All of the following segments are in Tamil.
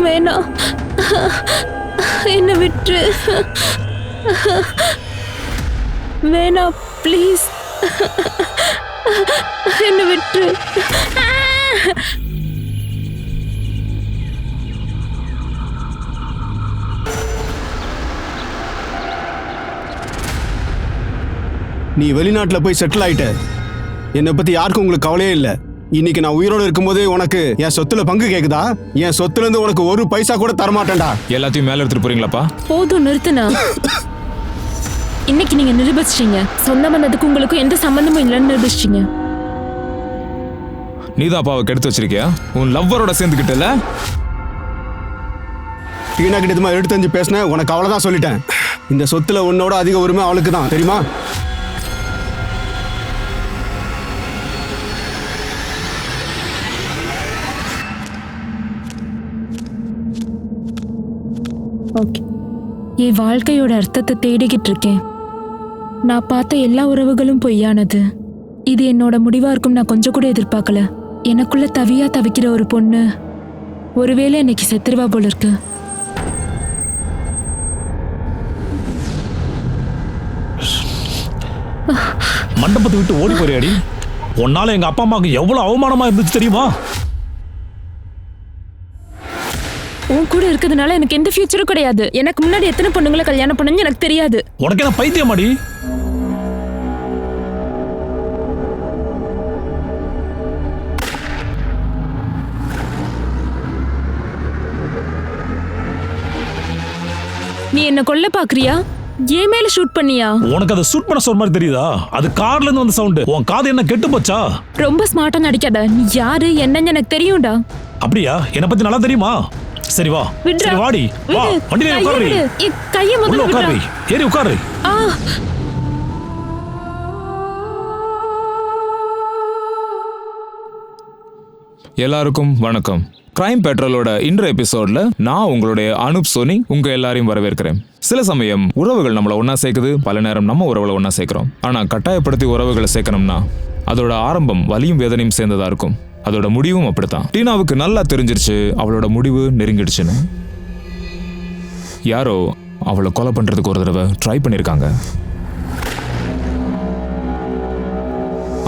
வேணாம், என்னை விட்டு. வேணாம் ப்ளீஸ், என்னை விட்டு. நீ வெளிநாட்டுல போய் செட்டில் ஆயிட்ட. என்னை பத்தி யாருக்கும் உங்களுக்கு கவலையே இல்லை. இன்னைக்கு நான் உயிரோடு இருக்கும்போது உனக்கு என் சொத்துல பங்கு கேக்குதா? என் சொத்துல இருந்து உனக்கு ஒரு பைசா கூட தரமாட்டேன்டா. எல்லாத்தையும் மேல எடுத்துட்டு போறீங்களாப்பா? போதும், நிறுத்துனா. இன்னைக்கு நீங்க நிரூபிச்சிட்டீங்க, சொந்த பண்ணதுக்கு உங்களுக்கும் எந்த சம்பந்தமும் இல்லைன்னு நிரூபிச்சிட்டீங்க. நீதான் அப்பாவை கெடுத்து வச்சிருக்கியா? உன் லவ்வரோட சேர்ந்துக்கிட்டல. டீனா கிட்ட எடுத்து பேசினேன், உனக்கு அவ்வளவுதான் சொல்லிட்டேன். இந்த சொத்துல உன்னோட அதிக உரிமை அவளுக்கு தான், தெரியுமா? ஓகே, என் வாழ்க்கையோட அர்த்தத்தை தேடிக்கிட்டு இருக்கேன். நான் பார்த்த எல்லா உறவுகளும் பொய்யானது. இது என்னோட முடிவா இருக்கும் நான் கொஞ்சம் கூட எதிர்பார்க்கல. எனக்குள்ள தவியா தவிக்கிற ஒரு பொண்ணு ஒருவேளை இன்னைக்கு செத்துருவா போல இருக்கு. மண்டபத்தை விட்டு ஓடி போறியாடி? உன்னால எங்க அப்பா அம்மாவுக்கு எவ்வளவு அவமானமா இருந்துச்சு தெரியுமா? உன் கூட இருக்கிறதுனால எனக்கு எந்த ஃபியூச்சரும் கிடையாது. எனக்கு முன்னாடி எத்தனை பொண்ணுங்களை கல்யாணம் பண்ணுன்னு எனக்கு தெரியாது. உனக்கு என்ன பைத்தியமாடி? நீ என்ன கொல்ல பாக்குறியா? ஏன் மேல ஷூட் பண்ணியா? உனக்கு அதை ஷூட் பண்ண சொல்ற மாதிரி தெரியுதா? அது கார்ல இருந்து வந்த சவுண்ட். உன் காது என்ன கெட்டு போச்சா? ரொம்ப ஸ்மார்ட்டா நடிக்காத. நீ யாரு என்னன்னு எனக்கு தெரியும்டா. அப்படியா? என்ன பத்தி நல்லா தெரியுமா? சரி வா, சரி வாடி, வா வண்டியில உட்காரு. கையை முதல்ல உட்காரு, ஏறி உட்காரு. எல்லாருக்கும் வணக்கம். கிரைம் பெட்ரோலோட இன்றைய எபிசோட்ல நான் உங்களுடைய அனுப் சோனி உங்க எல்லாரையும் வரவேற்கிறேன். சில சமயம் உறவுகள் நம்மளை ஒன்னா சேர்க்குது, பல நேரம் நம்ம உறவுகளை ஒன்னா சேர்க்கிறோம். ஆனா கட்டாயப்படுத்தி உறவுகளை சேர்க்கணும்னா அதோட ஆரம்பம் வலியும் வேதனையும் சேர்ந்ததா இருக்கும். அதோட முடிவும் அப்படித்தான். டீனாவுக்கு நல்லா தெரிஞ்சிருச்சு அவளோட முடிவு நெருங்கிடுச்சுன்னு. யாரோ அவளை கொலை பண்றதுக்கு ஒரு தடவை ட்ரை பண்ணிருக்காங்க.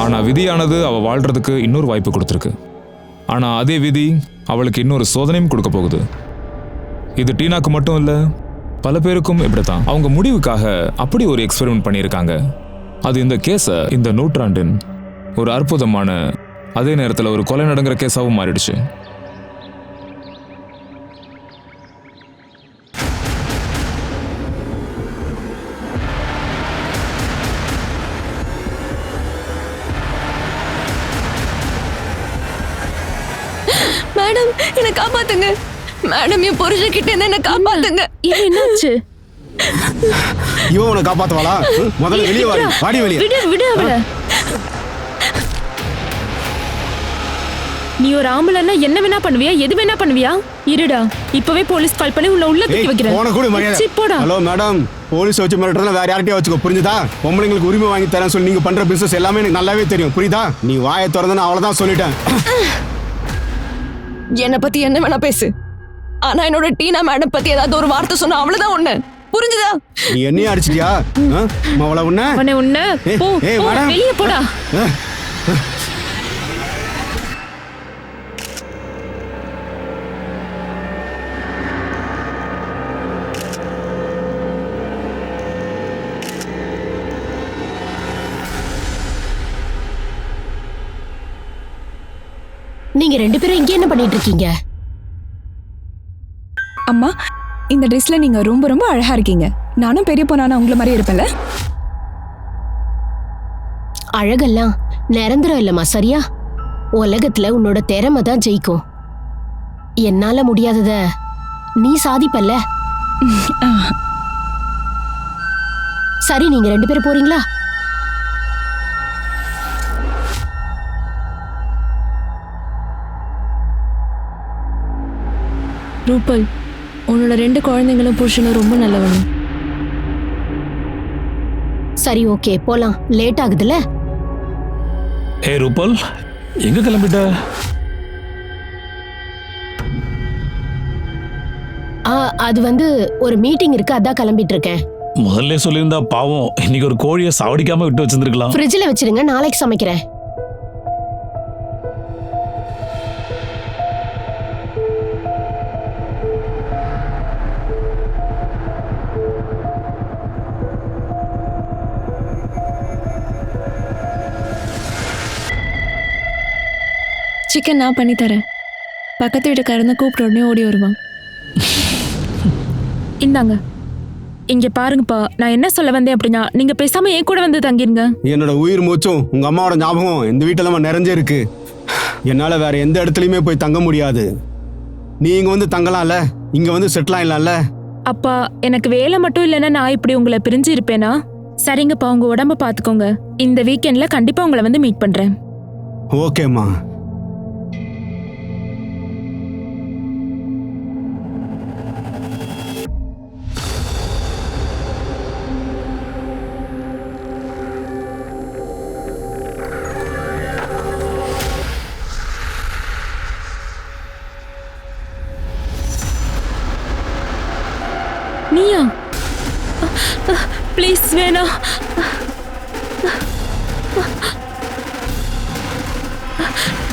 ஆனா விதியானது அவ வாழ்றதுக்கு இன்னொரு வாய்ப்பு கொடுத்துருக்கு. ஆனா அதே விதி அவளுக்கு இன்னொரு சோதனையும் கொடுக்க போகுது. இது டீனாக்கு மட்டும் இல்ல, பல பேருக்கும் இப்படித்தான். அவங்க முடிவுக்காக அப்படி ஒரு எக்ஸ்பெரிமெண்ட் பண்ணியிருக்காங்க. அது இந்த கேஸை இந்த நூற்றாண்டின் ஒரு அற்புதமான, அதே நேரத்தில் ஒரு கொலை நடங்கிற கேஸாகவும் மாறிடுச்சு. மேடம், என்ன காப்பாத்துங்க. மேடம், என் புருஷன் கிட்ட இருந்து என்ன காப்பாத்துங்க. என்னாச்சு? இவன் உன்னை காப்பாத்துவாளா? முதல்ல வெளியே வாடி, வெளியே விடு அவள. நீ ஒரு ஆம்பளைன்னா என்ன வேணா பண்ணுவியா? எது வேணா பண்ணுவியா? இருடா, இப்பவே போலீஸ் கால் பண்ணி உள்ள தூக்கி வைக்கிறேன். போன கூட மரியாதை. ஹலோ மேடம், போலீஸ் வச்சு மிரட்டறதுல வேற யார்கிட்டயும் வச்சுக்கோ, புரிஞ்சுதா? பொம்பளைங்களுக்கு உரிமை வாங்கி தரேன்னு சொல்லி நீங்க பண்ற பிசினஸ் எல்லாமே எனக்கு நல்லாவே தெரியும், புரியுதா? நீ வாயை திறந்தா அவ்வளவுதான் சொல்லிட்டேன். என்னை பத்தி என்ன வேணா பேசு, ஆனா என்னோட டீனா மேடம் பத்தி ஏதாவது ஒரு வார்த்தை சொன்னா அவ்வளவுதான் ஒண்ணு, புரிஞ்சுதா? நீ என்னைய அடிச்சிட்டியா? மவள உன்ன போ, வெளியே போடா. நீங்க ரெண்டு பேரும் இங்க என்ன பண்ணிட்டு இருக்கீங்க? அம்மா, இந்த ட்ரெஸ்ல நீங்க ரொம்ப ரொம்ப அழகா இருக்கீங்க. நானும் பெரிய பொண்ணான உங்களை மாதிரி இருப்பேன்ல? அழகெல்லாம் நிரந்தரம் இல்லம்மா, சரியா? உலகத்துல உன்னோட திறமை தான் ஜெயிக்கும். என்னால முடியாதத நீ சாதிப்பல்ல. சரி, நீங்க ரெண்டு பேரும் போறீங்களா? ரூபல், உன்னோட 2 குழந்தைங்களும் புருஷனும் ரொம்ப நல்லவங்க. சரி, ஓகே, போலாம். லேட் ஆகுதுல? ரூபல், எங்க கிளம்பிட்ட? அது வந்து ஒரு மீட்டிங் இருக்கு, அதான் கிளம்பிட்டு இருக்கேன். முதல்ல சொல்லியிருந்தா பாவம், இன்னைக்கு ஒரு கோழியை சாவடிக்காம விட்டு வச்சிருந்துருக்கலாம். ஃப்ரிட்ஜில் வச்சிருங்க, நாளைக்கு சமைக்கிறேன். சிக்கன் நான் பண்ணி தரேன். பக்கத்து வீட்டுக்காரங்க கூப்பிட்ட உடனே ஓடி வருவான். இந்தாங்க. இங்க பாருங்கப்பா, நான் என்ன சொல்ல வந்தேன் அப்படின்னா, நீங்க பேசாம என் கூட வந்து தங்கிருங்க. என்னோட உயிர் மூச்சும் உங்க அம்மாவோட ஞாபகம் இந்த வீட்டில் தான் நிறைஞ்சே இருக்கு. என்னால வேற எந்த இடத்துலயுமே போய் தங்க முடியாது. நீங்க வந்து தங்கலாம்ல, இங்க வந்து செட்டில் ஆயிடலாம்ல. அப்பா, எனக்கு வேலை மட்டும் இல்லைன்னா நான் இப்படி உங்களை பிரிஞ்சு இருப்பேனா? சரிங்கப்பா, உங்க உடம்ப பாத்துக்கோங்க. இந்த வீக்கெண்ட்ல கண்டிப்பா உங்களை வந்து மீட் பண்றேன். ஓகேம்மா. நீயா? ப்ளீஸ் வேணாம்.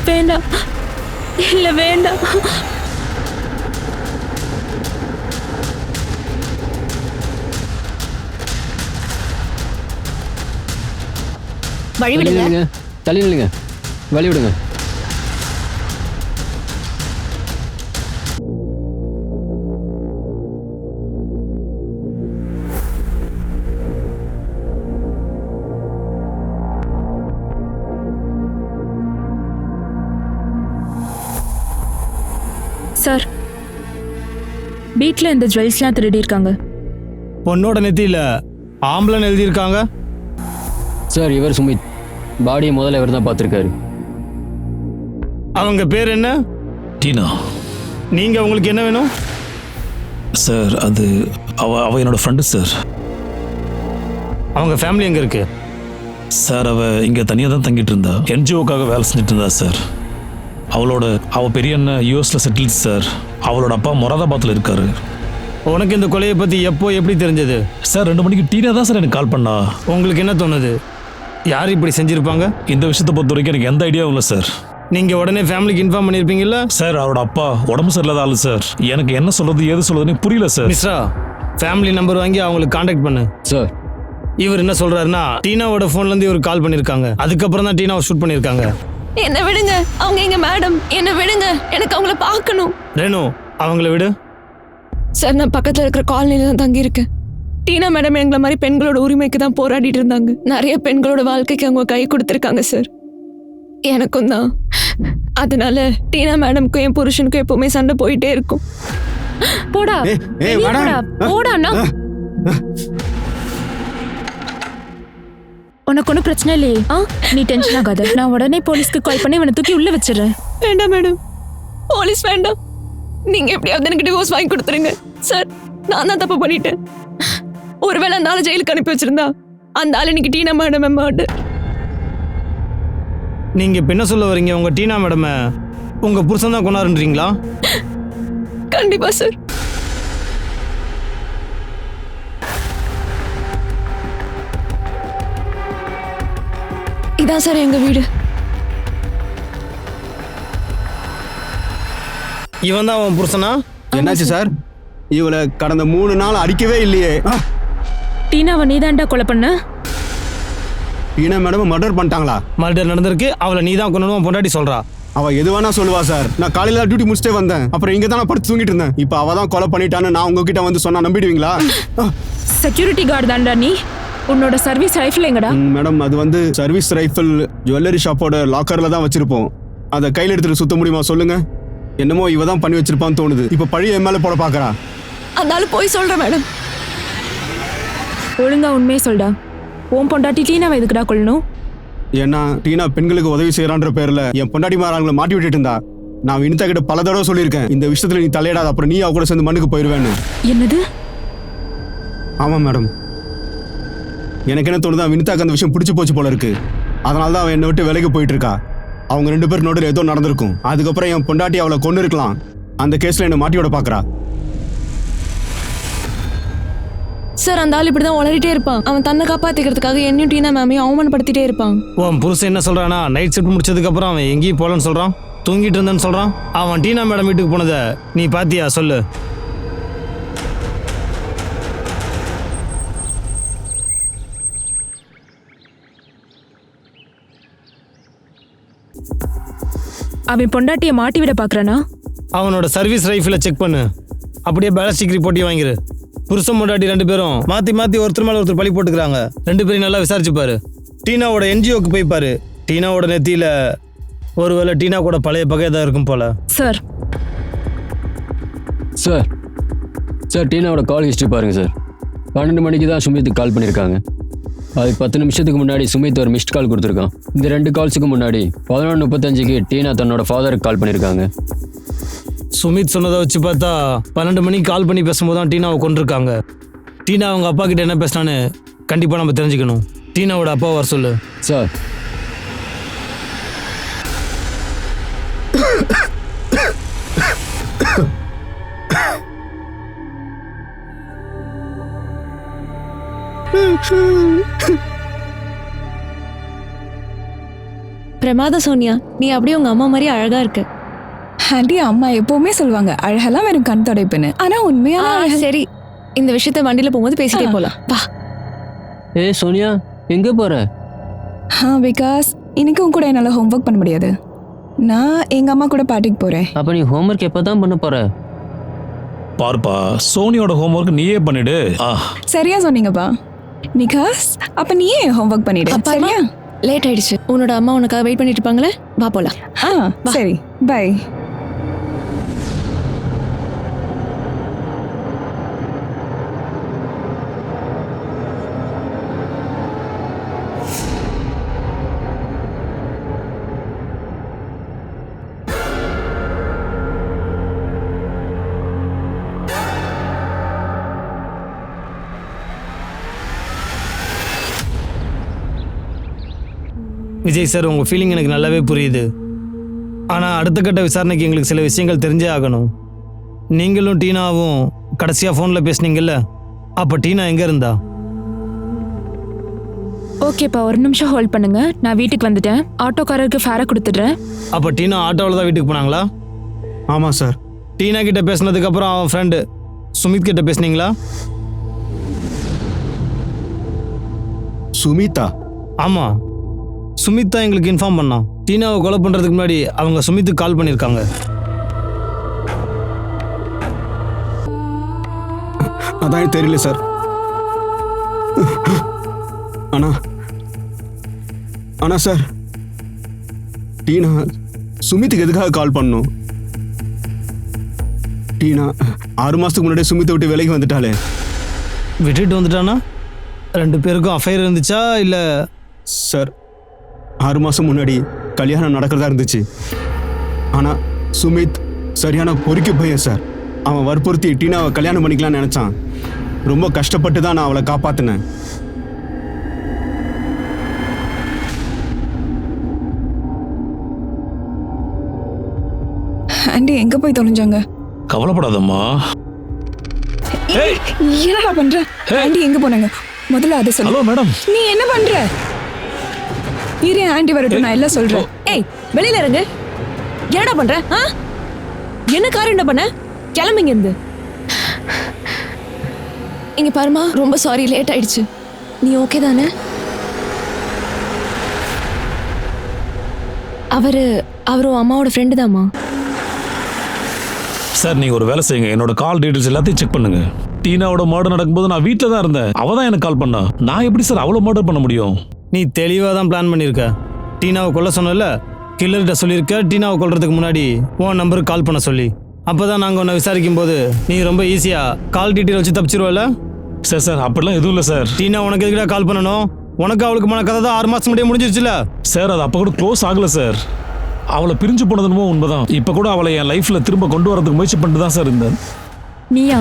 வேண்டாம், இல்ல வேண்டாம். வழி விடுங்க. தள்ளி நில்லுங்க, வழி விடுங்க. சார், வீட்டில் இந்த ஜுவல்ஸ்லாம் திருடி இருக்காங்க. பொண்ணோட நெத்தியில ஆம்பளன் எழுதியிருக்காங்க. சார், இவர் சுமித். பாடியை முதல்ல இவர் தான் பார்த்துருக்காரு. அவங்க பேர் என்ன? டீனா. நீங்க உங்களுக்கு என்ன வேணும்? சார், அது அவ என்னோட ஃப்ரெண்டு சார். அவங்க ஃபேமிலி எங்க இருக்கு? சார், அவ இங்க தனியாக தான் தங்கிட்டு இருந்தா. என்ஜிஓக்காக வேலை செஞ்சுட்டு இருந்தா சார். அவ பெரிய அண்ணன் யூஎஸ்ல செட்டில் சார். அவளோட அப்பா மொராதாபாத்தில் இருக்காரு. உனக்கு இந்த கொலையை பத்தி எப்போ எப்படி தெரிஞ்சது? சார், 2 மணிக்கு டீனா தான் சார் எனக்கு கால் பண்ணா. உங்களுக்கு என்ன தோணுது, யார் இப்படி செஞ்சிருப்பாங்க? இந்த விஷயத்தை பொறுத்த வரைக்கும் எனக்கு எந்த ஐடியாவும் இல்லை சார். நீங்க உடனே ஃபேமிலிக்கு இன்ஃபார்ம் பண்ணிருப்பீங்கல்ல? சார், அவரோட அப்பா உடம்பு சரியில்லாத ஆளு சார். எனக்கு என்ன சொல்றது ஏது சொல்றதுன்னு புரியல சார். மிஸ்ரா, ஃபேமிலி நம்பர் வாங்கி அவங்களுக்கு கான்டாக்ட் பண்ணு. சார், இவர் என்ன சொல்றாருன்னா, டீனாவோட போன்ல இருந்து இவர் கால் பண்ணிருக்காங்க. அதுக்கப்புறம் தான் டீனாவை ஷூட் பண்ணிருக்காங்க. என்ன விடுங்க, அவங்க எங்க மேடம். என்ன விடுங்க, எனக்கு அவங்கள பார்க்கணும். ரேணு, அவங்கள விடு. சார், நான் பக்கத்துல இருக்கிற காலனில தான் தங்கி இருக்கேன். டீனா மேடம் எங்களை மாதிரி பெண்களோட உரிமைக்கு தான் போராடிட்டு இருந்தாங்க. நிறைய பெண்களோட வாழ்க்கைக்கு அவங்க கை கொடுத்துருக்காங்க சார். எனக்கும் தான். அதனால டீனா மேடம்க்கும் என் புருஷனுக்கும் எப்பவுமே சண்டை போயிட்டே இருக்கும். போடா, வெளிய போடா, போடாண்ணா. உனக்கு ஒன்றும் பிரச்சனை இல்லையே? நீ டென்ஷன் ஆகாத. நான் உடனே போலீஸ்க்கு கால் பண்ணி இவனை தூக்கி உள்ள வச்சிடறேன். வேண்டாம் மேடம், போலீஸ் வேண்டாம். நீங்க எப்படியாவது எனக்கு டிவோர்ஸ் வாங்கி கொடுத்துருங்க சார். நான் தான் தப்பு பண்ணிட்டேன். ஒருவேளை அந்த ஆளை ஜெயிலுக்கு அனுப்பி வச்சிருந்தா அந்த ஆள் இன்னைக்கு டீனா மேடம் மாட்டு. நீங்க இப்ப என்ன சொல்ல வரீங்க? உங்க டீனா மேடம் உங்க புருஷன் தான் கொண்டாடுன்றீங்களா? கண்டிப்பா சார். இதான் சார் எங்க வீடு. இவன் தான் அவன் புருஷனா? என்னாச்சு சார்? இவளை கடந்த 3 நாள் அடிக்கவே இல்லையே. டீனாவை நீதான்டா கொலை பண்ண? டீனா மேடம் மர்டர் பண்ணிட்டாங்களா? மர்டர் நடந்திருக்கு. அவளை நீ தான் கொண்டு பொண்டாட்டி சொல்றா. அவ எது வேணா சொல்லுவா சார். நான் காலையில டியூட்டி முடிச்சுட்டே வந்தேன். அப்புறம் இங்க தான் நான் படுத்து தூங்கிட்டு இருந்தேன். இப்போ அவ தான் கொலை பண்ணிட்டான்னு நான் உங்ககிட்ட வந்து சொன்னா நம்பிடுவீங்களா? செக்யூரிட்டி கார்டு தான்டா நீ. உன்னோட சர்வீஸ் ரைஃபிள் எங்கடா? மேடம், அது வந்து சர்வீஸ் ரைஃபிள் ஜுவல்லரி ஷாப்போட லாக்கர்ல தான் வச்சிருப்போம். அதை கையில் எடுத்துட்டு சுத்த முடியுமா சொல்லுங்க? என்னமோ இவ தான் பண்ணி வச்சிருப்பான்னு தோணுது. இப்போ பழைய என் மேல போட பாக்குறா. அந்த ஆளு போய் சொல்றேன் மேடம். ஒழுங்கா உண்மையே சொல்டா. உன் பொண்டாட்டி டீனாவை எதுக்குடா கொள்ளணும்? ஏன்னா டீனா பெண்களுக்கு உதவி செய்யறான்ற பேர்ல என் பொண்டாட்டி மாறாங்களை மாட்டி விட்டுட்டு இருந்தா. நான் வினிதா கிட்ட பல தடவை சொல்லியிருக்கேன், இந்த விஷயத்துல நீ தலையிடாத, அப்புறம் நீ அவ கூட சேர்ந்து மண்ணுக்கு போயிருவேன்னு. என்னது? ஆமா மேடம், எனக்கு என்ன தோணுதா, வினிதாக்கு அந்த விஷயம் பிடிச்சி போச்சு போல இருக்கு. அதனால தான் அவன் என்னை விட்டு விலைக்கு போயிட்டு இருக்கா. அவங்க 2 பேர் நோட்டில் ஏதோ நடந்திருக்கும். அதுக்கப்புறம் என் பொண்டாட்டி அவளை கொண்டு இருக்கலாம். அந்த கேஸ்ல என்ன மாட்டி விட பாக்குறா. சார் அந்த ஆள் இப்படிதான் உளறிட்டே இருப்பான். அவன் தன்னை காப்பாத்திக்கிறதுக்காக என்னையும் டீனா மேமையும் அவமானப்படுத்திட்டே இருப்பான். உன் புருஷன் என்ன சொல்றானா, நைட் ஷிஃப்ட் முடிச்சதுக்கு அப்புறம் அவன் எங்கேயும் போகலன்னு சொல்றான், தூங்கிட்டு இருந்தேன்னு சொல்றான். அவன் டீனா மேடம் வீட்டுக்கு போனதை நீ பாத்தியா சொல்லு. அவன் பொண்டாட்டியை மாட்டி விட பாக்குறானா? அவனோட சர்வீஸ் ரைஃபிளை செக் பண்ணு, அப்படியே பேலஸ்டிக் ரிப்போர்ட்டையும் வாங்கிரு. புருஷன் பொண்டாட்டி 2 பேரும் மாற்றி மாற்றி ஒருத்தர் மேலே ஒருத்தர் பழி போட்டுக்கிறாங்க. 2 பேரையும் நல்லா விசாரிச்சுப்பாரு. டீனாவோட என்ஜிஓக்கு போய் பாரு. டீனாவோட நெத்தியில் ஒருவேளை டீனா கூட பழைய பகை தான் இருக்கும் போல. சார் சார் சார் டீனாவோட கால் ஹிஸ்ட்ரி பாருங்கள் சார். 12 மணிக்கு தான் சுமித்துக்கு கால் பண்ணியிருக்காங்க. அது 10 நிமிஷத்துக்கு முன்னாடி சுமித் ஒரு மிஸ்ட் கால் கொடுத்துருக்கான். இந்த 2 கால்ஸுக்கு முன்னாடி 11:35க்கு டீனா தன்னோட ஃபாதருக்கு கால் பண்ணியிருக்காங்க. சுமித் சொன்னதை வச்சு பார்த்தா 12 மணிக்கு கால் பண்ணி பேசும்போது தான் டீனாவை கொண்டிருக்காங்க. டீனா அவங்க அப்பா கிட்ட என்ன பேசினான்னு கண்டிப்பாக நம்ம தெரிஞ்சுக்கணும். டீனாவோட அப்பா வர சொல்லு. சார் பிரமாத சோனியா, நீ அப்படியே உங்க அம்மா மாதிரி அழகா இருக்க. ஆண்டி, அம்மா எப்பவுமே சொல்லுவாங்க அழகெல்லாம் வெறும் கண் தொடைப்புன்னு. ஆனா உண்மையான அழகு. சரி, இந்த விஷயத்த வண்டியில போகும்போது பேசிட்டே போலாம் வா. சோனியா எங்கே போகிற? பிகாஸ் இன்னைக்கு உன் கூட என்னால் ஹோம்ஒர்க் பண்ண முடியாது. நான் எங்க அம்மா கூட பாட்டிக்கு போறேன். அப்போ நீ ஹோம்ஒர்க் எப்போ தான் பண்ண போகிற? பார்ப்பா, சோனியோட ஹோம்ஒர்க் நீயே பண்ணிடு. சரியா சொன்னீங்கப்பா. பிகாஸ் அப்ப நீயே ஹோம்ஒர்க் பண்ணிடு. சரியா? லேட் ஆயிடுச்சு. உன்னோட அம்மா உனக்காக வெயிட் பண்ணிட்டு இருப்பாங்களே, வா போலாம். சரி, பை. விஜய் சார், உங்கள் ஃபீலிங் எனக்கு நல்லாவே புரியுது. ஆனால் அடுத்த கட்ட விசாரணைக்கு எங்களுக்கு சில விஷயங்கள் தெரிஞ்சே ஆகணும். நீங்களும் டீனாவும் கடைசியாக ஃபோனில் பேசுனீங்கல்ல, அப்போ டீனா எங்கே இருந்தா? ஓகேப்பா, ஒரு நிமிஷம் ஹோல்ட் பண்ணுங்க. நான் வீட்டுக்கு வந்துட்டேன். ஆட்டோக்காரருக்கு ஃபேரை கொடுத்துட்றேன். அப்போ டீனா ஆட்டோவில் தான் வீட்டுக்கு போனாங்களா? ஆமாம் சார். டீனா கிட்ட பேசினதுக்கப்புறம் அவன் ஃப்ரெண்டு சுமித் கிட்ட பேசுனீங்களா? சுமிதா? ஆமாம், சுமித் தான் எங்களுக்கு இன்ஃபார்ம் பண்ணான். டீனாவை கொலை பண்ணுறதுக்கு முன்னாடி அவங்க சுமித்துக்கு கால் பண்ணியிருக்காங்க. அதான் தெரியல சார். ஆனா சார், டீனா சுமித்துக்கு எதுக்காக கால் பண்ணும்? டீனா 6 மாசத்துக்கு முன்னாடியே சுமித்தை விட்டு விலகி வந்துட்டாளே. விட்டுட்டு வந்துட்டானா? 2 பேருக்கும் அஃபைர் இருந்துச்சா இல்லை? சார், 6 மாசம் முன்னாடி கல்யாணம் நடக்கிறதா இருந்துச்சு. ஆனால் சுமித் சரியான பொறுக்கி பையன் சார். அவன் வற்புறுத்தி டீனாவை கல்யாணம் பண்ணிக்கலாம்னு நினச்சான். ரொம்ப கஷ்டப்பட்டு தான் நான் அவளை காப்பாற்றினேன். ஆண்டி எங்க போய் தொலைஞ்சாங்க? கவலைப்படாதம்மா. என்னடா பண்ற? ஆண்டி எங்க போனாங்க? முதல்ல அதை சொல்லு. Hello madam. நீ என்ன பண்ற? இரு, ஆண்டி வரட்டும், நான் எல்லாம் சொல்றேன். ஏய், வெளியில இருங்க. என்னடா பண்ற? என்ன காரியம் என்ன பண்ண? கிளம்பிங்க இருந்து. இங்க பாருமா, ரொம்ப சாரி, லேட் ஆயிடுச்சு. நீ ஓகே தானே? அவரு அம்மாவோட ஃப்ரெண்டு தாம்மா. சார், நீங்கள் ஒரு வேலை செய்யுங்க. என்னோட கால் டீட்டெயில்ஸ் எல்லாத்தையும் செக் பண்ணுங்க. டீனாவோட மர்டர் நடக்கும்போது நான் வீட்டில் தான் இருந்தேன். அவள் தான் எனக்கு கால் பண்ணா. நான் எப்படி சார் அவ்வளோ மர்டர் பண்ண முடியும்? நீ தெளிவாக தான் பிளான் பண்ணியிருக்க. டீனாவை கொல்ல சொன்னல, கில்லர்கிட்ட சொல்லியிருக்க டீனாவை கொல்றதுக்கு முன்னாடி உன் நம்பருக்கு கால் பண்ண சொல்லி. அப்போ தான் நாங்கள் உன்னை விசாரிக்கும் போது நீ ரொம்ப ஈஸியாக கால் டீட்டெயில் வச்சு தப்பிச்சிருவல. சார் அப்படிலாம் எதுவும் இல்லை சார். டீனா உனக்கு எதுக்கிட்ட கால் பண்ணணும்? உனக்கு அவளுக்குமான கதை தான் 6 மாதம் முன்னாடியே முடிஞ்சிருச்சுல சார். அது அப்போ கூட க்ளோஸ் ஆகலை சார். அவளை பிரிஞ்சு போனதுமோ உண்மைதான். இப்போ கூட அவளை என் லைஃப்பில் திரும்ப கொண்டு வரதுக்கு முயற்சி பண்ணிட்டு தான் சார் இருந்தேன். நீயா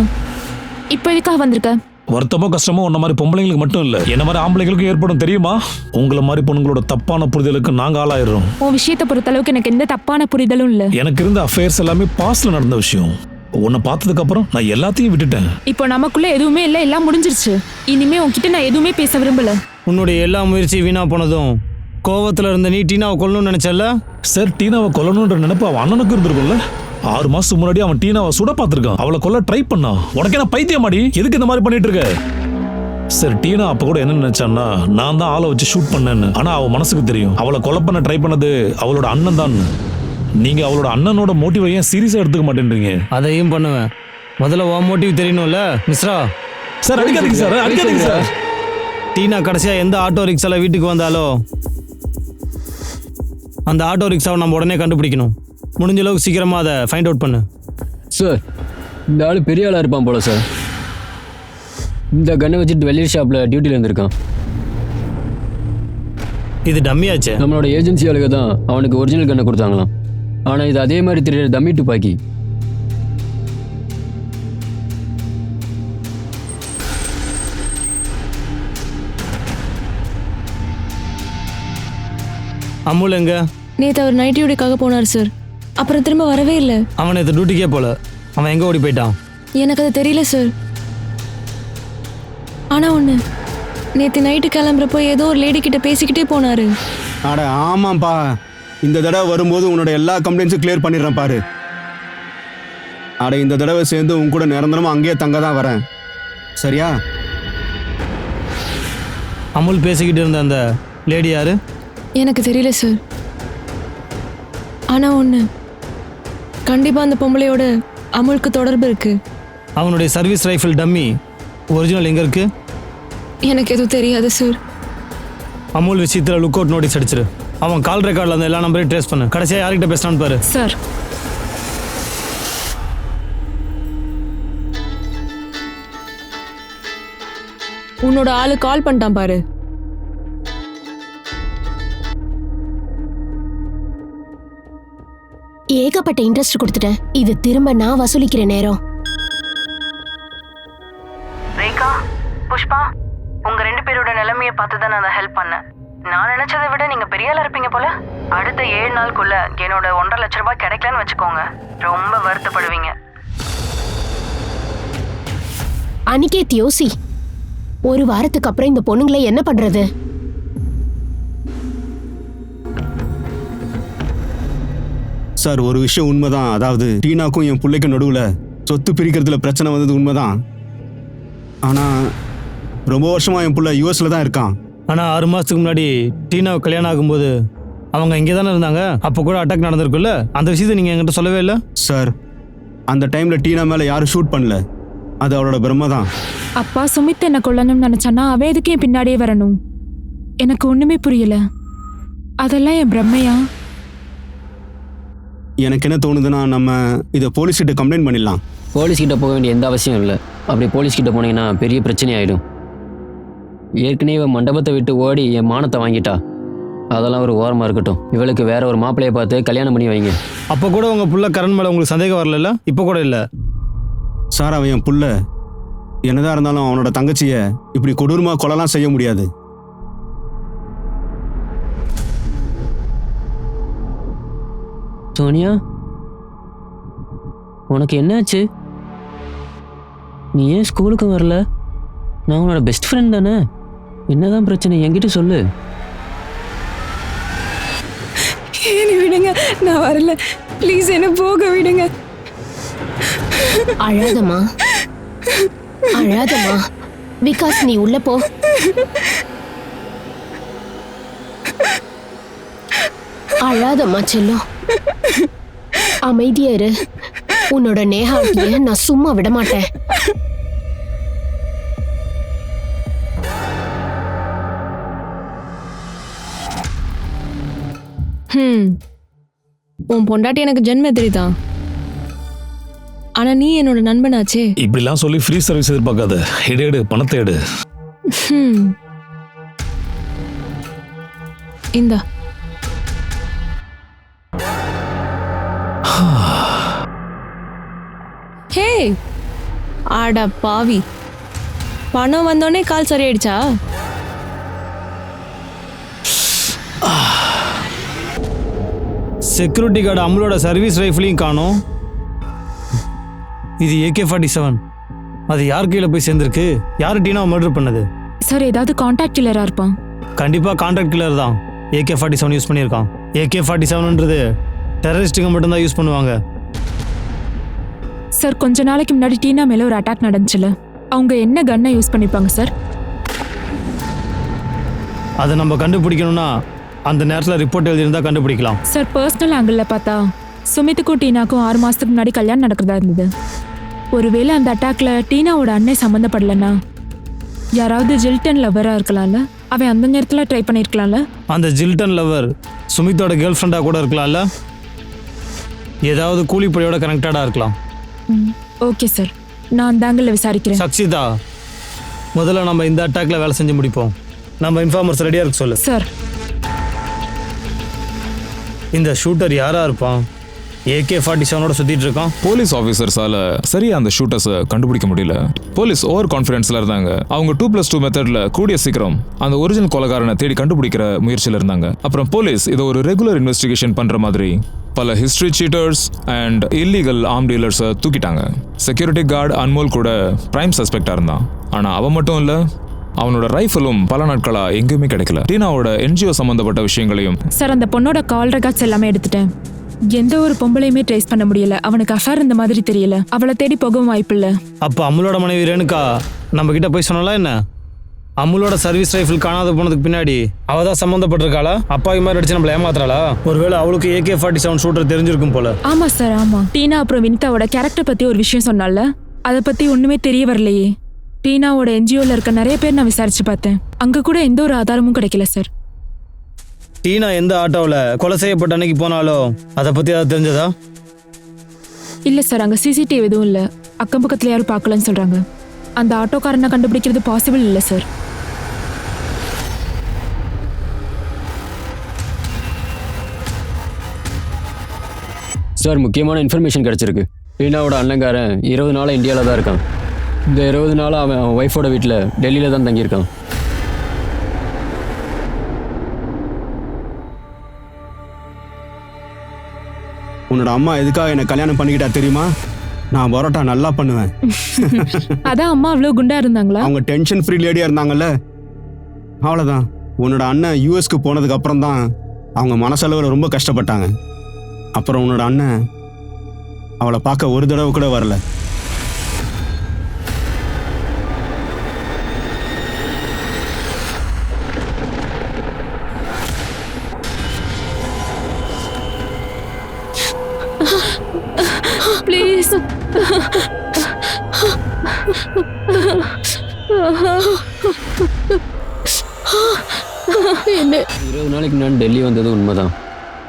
இப்போ எதுக்காக வந்திருக்க? வருத்தமோ கஷ்டமோ உன்ன மாதிரி பொம்பளைங்களுக்கு மட்டும் இல்லை, என்ன மாதிரி ஆம்பளைங்களுக்கும் ஏற்படும் தெரியுமா? உங்களை மாதிரி பொண்ணுங்களோட தப்பான புரிதலுக்கு நாங்கள் ஆளாயிடுறோம். உன் விஷயத்தை பொறுத்தளவுக்கு எனக்கு எந்த தப்பான புரிதலும் இல்லை. எனக்கு இருந்த அஃபேர்ஸ் எல்லாமே பாஸ்ட்ல நடந்த விஷயம். உன்னை பார்த்ததுக்கு அப்புறம் நான் எல்லாத்தையும் விட்டுட்டேன். இப்போ நமக்குள்ள எதுவுமே இல்லை, எல்லாம் முடிஞ்சிருச்சு. இனிமே உன்கிட்ட நான் எதுவுமே பேச விரும்பல. உன்னுடைய எல்லா முயற்சியும் வீணா போனதும் கோவத்துல இருந்த நீ டீனாவை கொல்லணும்னு நினைச்சல. சார், டீனாவை கொல்லணுன்ற நினைப்பு அவன் அண்ணனுக்கு இருந்திருக்கும்ல. 6 மாசத்துக்கு முன்னாடி அவன் டீனாவை சுட பார்த்துருக்கான். அவளை கொல்ல ட்ரை பண்ணான். உனக்கு என்ன பைத்தியமாடி? எதுக்கு இந்த மாதிரி பண்ணிட்டு இருக்க? சார், டீனா அப்ப கூட என்ன நினைச்சான்னா நான் தான் ஆளை வச்சு ஷூட் பண்ணேன்னு. ஆனா அவ மனசுக்கு தெரியும் அவளை கொலை பண்ண ட்ரை பண்ணது அவளோட அண்ணன் தான். நீங்க அவளோட அண்ணனோட மோட்டிவை ஏன் சீரியஸா எடுத்துக்க மாட்டேன்றீங்க? அதையும் பண்ணுவேன். முதல்ல உன் மோட்டிவ் தெரியணும்ல மிஸ்ரா. சார் அடிக்காதீங்க சார், அடிக்காதீங்க சார். டீனா கடைசியா எந்த ஆட்டோ ரிக்ஷால வீட்டுக்கு வந்தாலோ அந்த ஆட்டோ ரிக்ஷாவை நம்ம உடனே கண்டுபிடிக்கணும். முடிஞ்ச அளவுக்கு சீக்கிரமா அதை ஃபைண்ட் அவுட் பண்ணு. சார், இந்த ஆள் பெரிய ஆளாக இருப்பான் போல சார். இந்த கண்ணை வச்சுட்டு வெள்ளி ஷாப்பில் டியூட்டியில் இருந்திருக்கான். இது டம்மியாச்சே. நம்மளோட ஏஜென்சி ஆளுங்க தான் அவனுக்கு ஒரிஜினல் கண்ணை கொடுத்தாங்களாம். ஆனால் இது அதே மாதிரி தெரியற டம்மி துப்பாக்கி. அமுல் எங்க? நேற்று அவர் நைட் டியூட்டிக்காக போனார் சார். அப்புறம் திரும்ப வரவே இல்லை. அவன் நேற்று டியூட்டிக்கே போல. அவன் எங்கே ஓடி போயிட்டான்? எனக்கு அது தெரியல சார். ஆனால் ஒன்று, நேற்று நைட்டு கிளம்புறப்போ ஏதோ ஒரு லேடி கிட்ட பேசிக்கிட்டே போனார். அட ஆமாம்ப்பா, இந்த தடவை வரும்போது உன்னோட எல்லா கம்ப்ளைண்ட்ஸும் கிளியர் பண்ணிடுறேன் பாரு. அட இந்த தடவை சேர்ந்து உன் கூட நிரந்தரமாக அங்கேயே தங்க தான் வரேன், சரியா? அமுல் பேசிக்கிட்டு இருந்த அந்த லேடி யாரு? எனக்கு தெரியல சார். ஆனால் ஒன்று, கண்டிப்பாக அந்த பொம்பளையோட அமுலுக்கு தொடர்பு இருக்கு. அவனுடைய சர்வீஸ் ரைஃபிள் டம்மி ஒரிஜினல் எங்கே இருக்கு? எனக்கு எதுவும் தெரியாது சார். அமுல் விஷயத்தில் லுக் அவுட் நோட்டீஸ் அடிச்சிரு. அவன் கால் ரெக்கார்டில் அந்த எல்லா நம்பரையும் ட்ரேஸ் பண்ணு. கடைசியாக யார்கிட்ட பேசினான்னு பாரு. சார், உன்னோட ஆளு கால் பண்ணிட்டான் பாரு. ஏகப்பட்ட இன்ட்ரெஸ்ட் கொடுத்துட்டேன். இது திரும்ப நான் வசூலிக்கிற நேரம். ரேகா, புஷ்பா, உங்க 2 பேரோட நிலைமையை பார்த்து தான் நான் ஹெல்ப் பண்ணேன். நான் நினைச்சதை விட நீங்க பெரிய ஆளா இருப்பீங்க போல. அடுத்த 7 நாளுக்குள்ள என்னோட 1.5 லட்ச ரூபாய் கிடைக்கலன்னு வச்சுக்கோங்க, ரொம்ப வருத்தப்படுவீங்க. அனிகேத் யோசி, ஒரு வாரத்துக்கு அப்புறம் இந்த பொண்ணுங்களை என்ன பண்றது? சார், ஒரு விஷயம் உண்மைதான். அதாவது டீனாக்கும் என் பிள்ளைக்கும் நடுவில் சொத்து பிரிக்கிறதுல பிரச்சனை வந்தது உண்மைதான். ஆனால் ரொம்ப வருஷமாக என் பிள்ளை யூஎஸில் தான் இருக்கான். ஆனால் 6 மாதத்துக்கு முன்னாடி டீனாவை கல்யாணம் ஆகும்போது அவங்க இங்கே தானே இருந்தாங்க. அப்போ கூட அட்டாக் நடந்திருக்குல்ல, அந்த விஷயத்தை நீங்கள் என்கிட்ட சொல்லவே இல்லை. சார், அந்த டைமில் டீனா மேலே யாரும் ஷூட் பண்ணல, அது அவளோட பிரம்மை தான். அப்பா சுமித் என்ன கொல்லணும்னு நினைச்சானா அவன் எதுக்கு என் பின்னாடியே வரணும்? எனக்கு ஒண்ணுமே புரியல. அதெல்லாம் என் பிரம்மையா? எனக்கு என்ன தோணுதுன்னா, நம்ம இதை போலீஸ்கிட்ட கம்ப்ளைண்ட் பண்ணிடலாம். போலீஸ்கிட்ட போக வேண்டிய எந்த அவசியம் இல்லை. அப்படி போலீஸ்கிட்ட போனீங்கன்னா பெரிய பிரச்சனை ஆகிடும். ஏற்கனவே இவன் மண்டபத்தை விட்டு ஓடி என் மானத்தை வாங்கிட்டா. அதெல்லாம் ஒரு ஓரமாக இருக்கட்டும். இவளுக்கு வேற ஒரு மாப்பிள்ளையை பார்த்து கல்யாணம் பண்ணி வைங்க. அப்போ கூட உங்கள் புள்ள கரண் மேலே உங்களுக்கு சந்தேகம் வரல? இப்போ கூட இல்லை சார். அவன் என் புள்ள. என்னதான் இருந்தாலும் அவனோட தங்கச்சியை இப்படி கொடூரமாக கொலைலாம் செய்ய முடியாது. சோனியா, உனக்கு என்னாச்சு? நீ ஏன் ஸ்கூலுக்கு வரல? நான் உன்னோட பெஸ்ட் ஃப்ரெண்ட் தானே. என்னதான் பிரச்சனை என்கிட்ட சொல்லு. என்ன விடுங்க, நான் வரல. ப்ளீஸ் என்ன போக விடுங்க. அழாதம்மா, அழாதம்மா. விகாஸ், நீ உள்ள போ. அழாதம்மா செல்லம், அமைதியா இரு. உன்னோட நேஹாட்டிய நான் சும்மா விட மாட்டேன். உன் பொண்டாட்டி எனக்கு ஜென்ம தெரியுதான். ஆனா நீ என்னோட நண்பனாச்சே. இப்படிலாம் சொல்லி ஃப்ரீ சர்வீஸ் எதிர்பார்க்காத. எடு, பணத்தை எடு. இந்தா. ஹே, ஆட பாவி, பணம் வந்தோடனே கால் சரியாயிடுச்சா? செக்யூரிட்டி கார்டு அமுலோட சர்வீஸ் ரைஃபிளையும் காணோம். இது AK-47. அது யார் கையில் போய் சேர்ந்துருக்கு? யார் டீனாவை மர்டர் பண்ணது? சார் ஏதாவது கான்டாக்ட் கில்லரா இருப்பான். கண்டிப்பாக கான்ட்ராக்ட் கில்லர் தான் AK-47 யூஸ் பண்ணியிருக்கான். AK-47ன்றது டெரரிஸ்ட்டுங்க மட்டும்தான் யூஸ் பண்ணுவாங்க. சார் கொஞ்ச நாளைக்கு முன்னாடி டீனா மேல ஒரு அட்டாக் நடந்துச்சுல, அவங்க என்ன கன்னை யூஸ் பண்ணிப்பாங்க சார்? அதை நம்ம கண்டுபிடிக்கணும்னா அந்த நேரத்தில் ரிப்போர்ட் எழுதியிருந்தா கண்டுபிடிக்கலாம். சார் பர்சனல் ஆங்கிளில் பார்த்தா சுமித்துக்கும் டீனாக்கும் 6 மாசத்துக்கு முன்னாடி கல்யாணம் நடக்கிறதா இருந்தது. ஒருவேளை அந்த அட்டாக்ல டீனாவோட அண்ணன் சம்மந்தப்படலைன்னா யாராவது ஜில்டன் லவ்வராக இருக்கலாம்ல, அவன் அந்த நேரத்தில் ட்ரை பண்ணியிருக்கலாம்ல. அந்த ஜில்டன் லவர் சுமித்தோட கேர்ள் ஃப்ரெண்டாக கூட இருக்கலாம்ல, ஏதாவது கூலிப்படையோட கனெக்டடாக இருக்கலாம். ஓகே சார், நான் அந்த ஆங்கிளில் விசாரிக்கிறேன். சக்சிதா, முதல்ல நம்ம இந்த அட்டாக்ல வேலை செஞ்சு முடிப்போம். நம்ம இன்ஃபார்மர்ஸ் ரெடியாக இருக்க சொல்லு. சார் இந்த ஷூட்டர் யாரா இருப்பான்? AK-47 சுத்திட்டு இருக்கான். போலீஸ் ஆஃபீஸர்ஸால சரியா அந்த ஷூட்டர்ஸை கண்டுபிடிக்க முடியல. போலீஸ் ஓவர் கான்ஃபிடன்ஸ்ல இருந்தாங்க. அவங்க 2+2 மெத்தட்ல கூடிய சீக்கிரம் அந்த ஒரிஜினல் கொலைகாரனை தேடி கண்டுபிடிக்கிற முயற்சியில் இருந்தாங்க. அப்புறம் போலீஸ் இதை ஒரு ரெகுலர் இன்வெஸ்டிகேஷன் பண்ற மாதிரி பல history sheeters and illegal arm டீலர்ஸை தூக்கிட்டாங்க. செக்யூரிட்டி கார்டு அன்மோல் கூட பிரைம் சஸ்பெக்டா இருந்தான். ஆனா அவன் மட்டும் இல்ல, அவனோட ரைஃபிளும் பல நாட்களா எங்கேயுமே கிடைக்கல. டீனாவோட NGO சம்பந்தப்பட்ட விஷயங்களையும். சார் அந்த பொண்ணோட கால் ரெக்கார்ட்ஸ் எல்லாமே எடுத்துட்டேன். எந்த ஒரு பொம்பளையுமே ட்ரேஸ் பண்ண முடியல. அவனுக்கு அஃபேர் இந்த மாதிரி தெரியல. அவளை தேடி போகவும் வாய்ப்பு இல்லை. அப்போ அமுலோட மனைவி ரேணுகா நம்ம கிட்ட போய் சொன்னாலா என்ன? அமுலோட சர்வீஸ் ரைஃபிள் காணாத போனதுக்கு பின்னாடி அவ தான் சம்மந்தப்பட்டிருக்காளா? அப்பாவி மாதிரி அடிச்சு நம்மள ஏமாத்துறாளா? ஒருவேளை அவளுக்கு AK-47 ஷூட்டர் தெரிஞ்சிருக்கும் போல. ஆமா சார், ஆமா. டீனா அப்புறம் வினிதாவோட கேரக்டர் பத்தி ஒரு விஷயம் சொன்னால, அதை பத்தி ஒண்ணுமே தெரிய வரலையே. டீனாவோட NGOல இருக்க நிறைய பேர் நான் விசாரிச்சு பார்த்தேன். அங்க கூட எந்த ஒரு ஆதாரமும் கிடைக்கல சார். டீனா எந்த ஆட்டோவில் கொலை செய்யப்பட்ட அன்னைக்கு போனாலோ அதை பத்தி ஏதாவது தெரிஞ்சதா? இல்ல சார், அங்க CCTV எதுவும் இல்ல. அக்கம் பக்கத்துல யாரும் பார்க்கலன்னு சொல்றாங்க. அந்த ஆட்டோக்காரனை கண்டுபிடிக்கிறது பாசிபிள் இல்ல சார். சார் முக்கியமான இன்ஃபர்மேஷன் கிடைச்சிருக்கு. டீனாவோட அண்ணங்காரன் 20 நாளாக இந்தியாவில் தான் இருக்கான். இந்த 20 நாளாக அவன் ஒய்ஃபோட வீட்டில் டெல்லியில் தான் தங்கியிருக்கான். உன்னோட அம்மா எதுக்காக என்னை கல்யாணம் பண்ணிக்கிட்டா தெரியுமா? நான் பரோட்டா நல்லா பண்ணுவேன். அதான் அம்மா அவ்வளவு குண்டா இருந்தாங்களா? அவங்க டென்ஷன் ஃப்ரீ லேடியா இருந்தாங்கல்ல, அவ்வளோதான். உன்னோட அண்ணன் US போனதுக்கு அப்புறம் தான் அவங்க மனசளவில் ரொம்ப கஷ்டப்பட்டாங்க. அப்புறம் உன்னோட அண்ணன் அவளை பார்க்க ஒரு தடவை கூட வரல. ப்ளீஸ். என்ன 20 நாளைக்கு முன்னாடி டெல்லி வந்தது உண்மைதான்.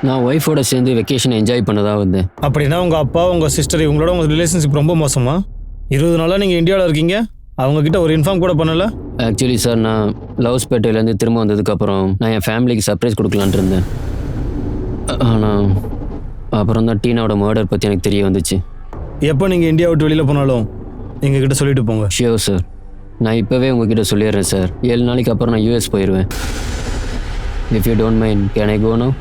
நான் ஒய்ஃபோட சேர்ந்து வெக்கேஷனை என்ஜாய் பண்ணதாக வந்தேன். அப்படின்னா உங்கள் அப்பா உங்கள் சிஸ்டர் இவங்களோட உங்கள் ரிலேஷன்ஷிப் ரொம்ப மோசமா? 20 நாளாக நீங்கள் இந்தியாவில் இருக்கீங்க, அவங்கக்கிட்ட ஒரு இன்ஃபார்ம் கூட பண்ணலை? ஆக்சுவலி சார், நான் லவ்ஸ்பேட்டையிலேருந்து திரும்ப வந்ததுக்கப்புறம் நான் என் ஃபேமிலிக்கு சர்ப்ரைஸ் கொடுக்கலான்ட்டு இருந்தேன். ஆனால் அப்புறம் தான் டீனாவோட மர்டர் பற்றி எனக்கு தெரிய வந்துச்சு. எப்போ நீங்கள் இந்தியா விட்டு வெளியில் போனாலும் எங்ககிட்ட சொல்லிட்டு போங்க. ஷியோர் சார், நான் இப்போவே உங்ககிட்ட சொல்லிடுறேன் சார். 7 நாளைக்கு அப்புறம் நான் US போயிடுவேன். If you don't mind, can I go now?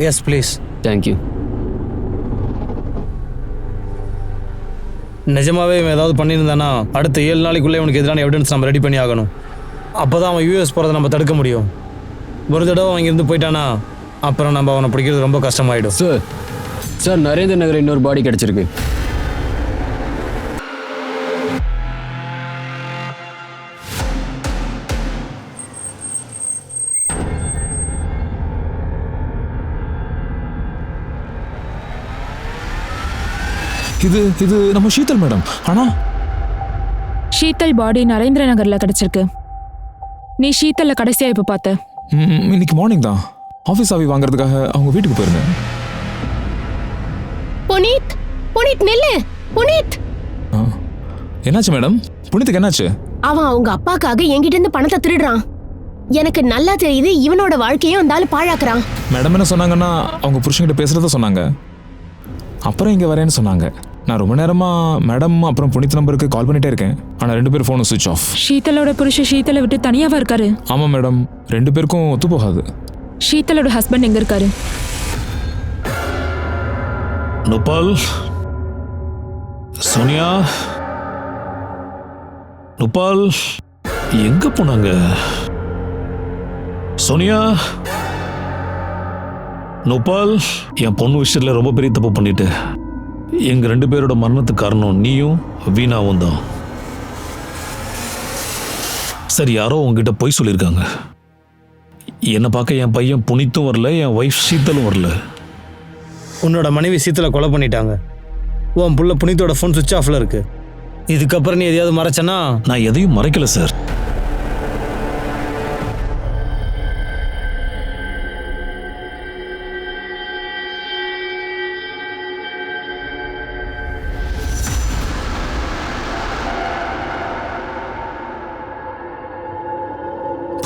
Yes please. Thank you. நிஜமாவே இவன் ஏதாவது பண்ணியிருந்தானா அடுத்த 7 நாளைக்குள்ளே இவனுக்கு எதிரான எவிடன்ஸ் நம்ம ரெடி பண்ணி ஆகணும். அப்போ தான் அவன் US போகிறத நம்ம தடுக்க முடியும். ஒரு தடவை அவன் இருந்து போயிட்டானா அப்புறம் நம்ம அவனை பிடிக்கிறது ரொம்ப கஷ்டமாயிடும். சார் நரேந்திர நகர் இன்னொரு பாடி கிடச்சிருக்கு. இது நம்ம ஷீதல் மேடம். ஆனா ஷீதல் பாடி நரேந்திர நகர்ல கிடைச்சிருக்கு. நீ ஷீதல்ல கடைசியா இப்ப பார்த்த? இன்னைக்கு மார்னிங் தான். ஆஃபீஸ் ஆவி வாங்குறதுக்காக அவங்க வீட்டுக்கு போயிருந்தேன். புனித், புனித் நில்லு. புனித், என்னாச்சு மேடம்? புனித்துக்கு என்னாச்சு? அவன் அவங்க அப்பாக்காக என்கிட்ட இருந்து பணத்தை திருடுறான். எனக்கு நல்லா தெரியுது இவனோட வாழ்க்கையும் அந்த ஆளு பாழாக்குறான். மேடம் என்ன சொன்னாங்கன்னா அவங்க புருஷன்கிட்ட பேசுறத சொன்னாங்க. அப்புறம் இங்கே வரேன்னு சொன்னாங்க. நான் ரொம்ப நேரமா மேடம் அப்புறம் புனித் நம்பருக்கு கால் பண்ணிட்டே இருக்கேன். ஆனால் 2 பேர் ஃபோனும் சுவிட்ச் ஆஃப். ஷீதலோட புருஷன் ஷீதலை விட்டு தனியாவா இருக்காரு? ஆமாம் மேடம், 2 பேருக்கும் ஒத்து போகாது. ஷீதலோட ஹஸ்பண்ட் எங்க இருக்காரு? நோபால், சோனியா, நுபால் எங்க போனாங்க? சோனியா, நோபால், என் பொண்ணு விஷயத்துல ரொம்ப பெரிய தப்பு பண்ணிட்டு எங்க 2 பேரோட மரணத்துக்கு காரணம் நீயும் வீணாவும் தான். சரி, யாரோ உங்ககிட்ட போய் சொல்லியிருக்காங்க. என்னை பார்க்க என் பையன் புனித்தும் வரல, என் ஒய்ஃப் சீத்தலும் வரல. உன்னோட மனைவி சீத்தலை கொலை பண்ணிட்டாங்க. உன் புள்ள புனித்தோட ஃபோன் சுவிட்ச் ஆஃப்ல இருக்கு. இதுக்கப்புறம் நீ எதையாவது மறைச்சனா? நான் எதையும் மறைக்கல சார்.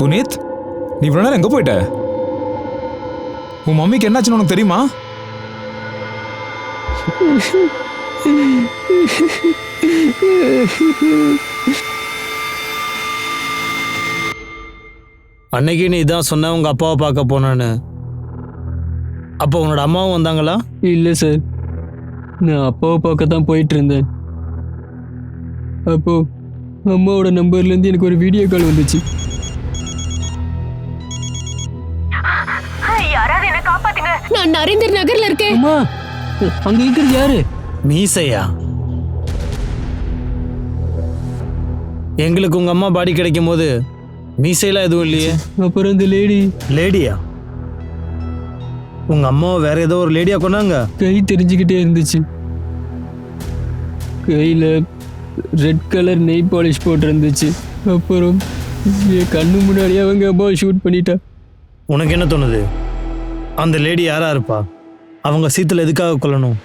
புனித், நீ இவ்வளோ நேரம் எங்கே போயிட்ட? உன் மம்மிக்கு என்னாச்சுன்னு உனக்கு தெரியுமா? அன்னைக்கு நீ இதான் சொன்ன உங்க அப்பாவை பார்க்க போனான்னு. அப்போ உன்னோட அம்மாவும் வந்தாங்களா? இல்லை சார், நான் அப்பாவை பார்க்க தான் போயிட்டு இருந்தேன். அப்போ அம்மாவோட நம்பர்லேருந்து எனக்கு ஒரு வீடியோ கால் வந்துச்சு. யாராவது என்ன காப்பாத்துங்க. நான் நரேந்தர் நகர்ல இருக்கேன். அம்மா, அங்க இருக்கிறது யாரு? மீசையா? எங்களுக்கு உங்க அம்மா பாடி கிடைக்கும் போது மீசையெல்லாம் எதுவும் இல்லையே. அப்புறம் இந்த லேடியா? உங்க அம்மாவை வேற ஏதோ ஒரு லேடியா கொண்டாங்க. கை தெரிஞ்சுக்கிட்டே இருந்துச்சு. கையில ரெட் கலர் நெய் பாலிஷ் போட்டு இருந்துச்சு. அப்புறம் என் கண்ணு முன்னாடி அவங்க அம்மாவை ஷூட் பண்ணிட்டா. உனக்கு என்ன தோணுது? அந்த லேடி யாரா இருப்பா? அவங்க சீத்தல் எதுக்காக கொல்லணும்?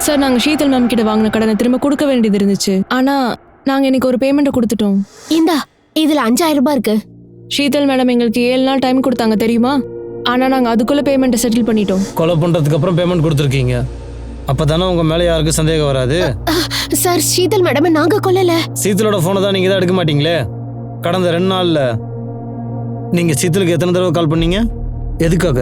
சார், நாங்கள் ஷீதல் மேம் கிட்ட வாங்கின கடனை திரும்ப கொடுக்க வேண்டியது இருந்துச்சு. ஆனால் நாங்கள் இன்னைக்கு ஒரு பேமெண்ட்டை கொடுத்துட்டோம். இந்தா, இதுல 5000 ரூபாய் இருக்கு. ஷீதல் மேடம் எங்களுக்கு 7 நாள் டைம் கொடுத்தாங்க தெரியுமா? ஆனால் நாங்கள் அதுக்குள்ளே பேமெண்ட்டை செட்டில் பண்ணிட்டோம். கொலை பண்ணுறதுக்கு அப்புறம் பேமெண்ட் கொடுத்துருக்கீங்க. அப்போ தானே உங்கள் மேலே யாருக்கும் சந்தேகம் வராது. சார், ஷீதல் மேடம் நாங்க கொல்லல. சீத்தலோட ஃபோனை தான் நீங்கள் தான் எடுக்க மாட்டீங்களே. கடந்த 2 நாளில் நீங்கள் சீத்தலுக்கு எத்தனை தடவை கால் பண்ணீங்க? எதுக்காக?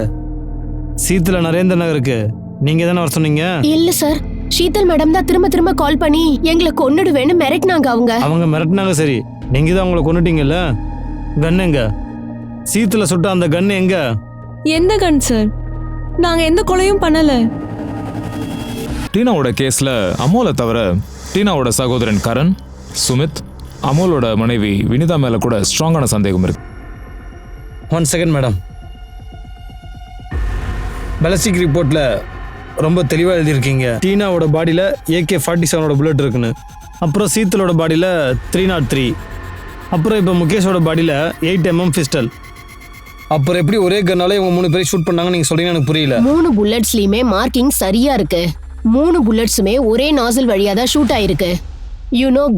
சீத்தல நரேந்திர நகருக்கு நீங்கள் தானே வர சொன்னீங்க? இல்ல சார், ஷீதல் மேடம் தான் திரும்ப திரும்ப கால் பண்ணி எங்களை கொன்னுடுவேன்னு மிரட்டினாங்க. அவங்க மிரட்டினாங்க. சரி, நீங்கள் தான் அவங்கள கொன்னுட்டீங்கல்ல. கன் எங்க? சீத்தல சுட்ட அந்த கன் எங்க? எந்த கன் சார்? நாங்கள் எந்த கொலையும் பண்ணலை. டீனாவோட கேஸில் அமோலை தவிர டீனாவோட சகோதரன் கரண், சுமித், அமோலோட மனைவி வினிதா மேலே கூட ஸ்ட்ராங்கான சந்தேகம் இருக்கு. 1 செகண்ட் மேடம். பேலஸ்டிக் ரிப்போர்ட்டில் ரொம்ப தெளிவாக எழுதியிருக்கீங்க. டீனாவோட பாடியில் AK-47 புல்லட் இருக்குன்னு. அப்புறம் சீத்தலோட பாடியில் 303. அப்புறம் இப்போ முகேஷோட பாடியில் 8mm பிஸ்டல். அப்புறம் எப்படி ஒரே கன்னால இவங்க 3 பேரை ஷூட் பண்ணாங்கன்னு நீங்கள் சொல்றீங்கன்னு எனக்கு புரியல. 3 புல்லட்ஸ்லயுமே மார்க்கிங் சரியா இருக்கு. 3 புல்லட்ஸுமே ஒரே நாசில் வழியா தான் ஷூட் ஆயிருக்கு.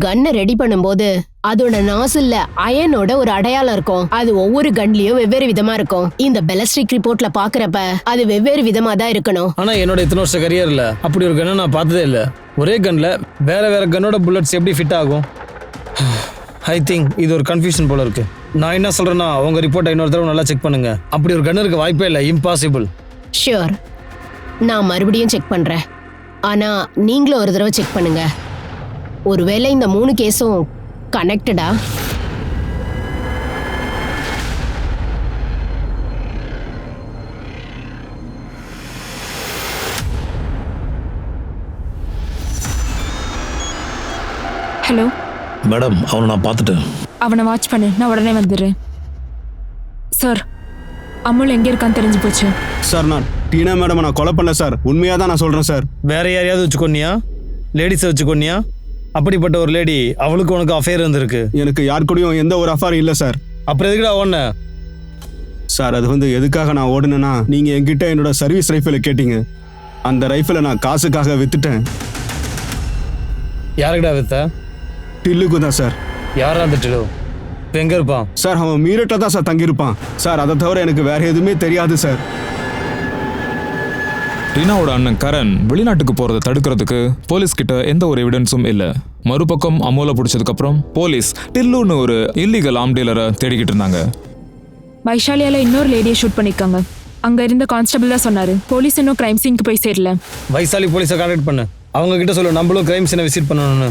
கன்னை ரெடி பண்ணும்போது அதோட நாசில்ல அயனோட ஒரு அடையாளம் இருக்கும். அது ஒவ்வொரு கன்லயும் வெவ்வேறு விதமா இருக்கும். இந்த பெலஸ்டிக் ரிப்போர்ட்ல பாக்குறப்ப அது வெவ்வேறு விதமா தான் இருக்கணும். ஆனா என்னோட இத்தனை வருஷ கரியர்ல அப்படி ஒரு கன்னை நான் பார்த்ததே இல்லை. ஒரே கன்ல வேற வேற கன்னோட புல்லட்ஸ் எப்படி ஃபிட் ஆகும்? ஐ திங்க் இது ஒரு கன்ஃபியூஷன் போல இருக்கு. நான் என்ன சொல்றேன்னா, உங்க ரிப்போர்ட்டை இன்னொரு தடவை நல்லா செக் பண்ணுங்க. அப்படி ஒரு கன் இருக்க வாய்ப்பே இல்லை. இம்பாசிபிள். ஷியோர், நான் மறுபடியும் செக் பண்றேன். ஆனா நீங்களும் ஒரு தடவை செக் பண்ணுங்க. ஒருவேளை இந்த 3 கேஸும் கனெக்டடா? ஹலோ மேடம், அவனை நான் பார்த்துட்டேன். அவனை வாட்ச் பண்ணு, நான் உடனே வந்துடுறேன். சார், அமுல் எங்கே இருக்கான்னு தெரிஞ்சு போச்சு. சார், நான் டீனா மேடம் நான் கொலை பண்ணல சார். உண்மையாக தான் நான் சொல்கிறேன் சார். வேற யாரையாவது வச்சுக்கோனியா? லேடிஸை வச்சுக்கோனியா? அப்படிப்பட்ட ஒரு லேடி, அவளுக்கு உனக்கு அஃபேர் இருந்திருக்கு. எனக்கு யார் கூடயும் எந்த ஒரு அஃபேரும் இல்லை சார். அப்புறம் எதுக்குடா ஓடுன? சார், அது எதுக்காக நான் ஓடுனேன்னா, நீங்கள் என்கிட்ட என்னோட சர்வீஸ் ரைஃபிளை கேட்டீங்க. அந்த ரைஃபிளை நான் காசுக்காக வித்துட்டேன். யாருக்கிட்ட வித்த? டில்லுக்கு தான் சார். யாரா அந்த டில்லு? இப்போ எங்கே இருப்பான்? சார், அவன் மீரட்டில் தான் சார் தங்கியிருப்பான் சார். அதை தவிர எனக்கு வேற எதுவுமே தெரியாது சார். டீனாவோட அண்ணன் கரண் வெளிநாட்டுக்கு போறதை தடுக்கிறதுக்கு போலீஸ் கிட்ட எந்த ஒரு எவிடன்ஸும் இல்லை. மறுபக்கம் அமோலை பிடிச்சதுக்கு அப்புறம் போலீஸ் டில்லுன்னு ஒரு இல்லீகல் ஆம் டீலரை தேடிக்கிட்டு இருந்தாங்க. வைஷாலியால இன்னொரு லேடியை ஷூட் பண்ணிருக்காங்க. அங்க இருந்த கான்ஸ்டபிள் தான் சொன்னாரு. போலீஸ் இன்னும் கிரைம் சீனுக்கு போய் சேரல. வைசாலி போலீஸை கான்டாக்ட் பண்ணு. அவங்க கிட்ட சொல்லு நம்மளும் கிரைம் சீனை விசிட் பண்ணணும்னு.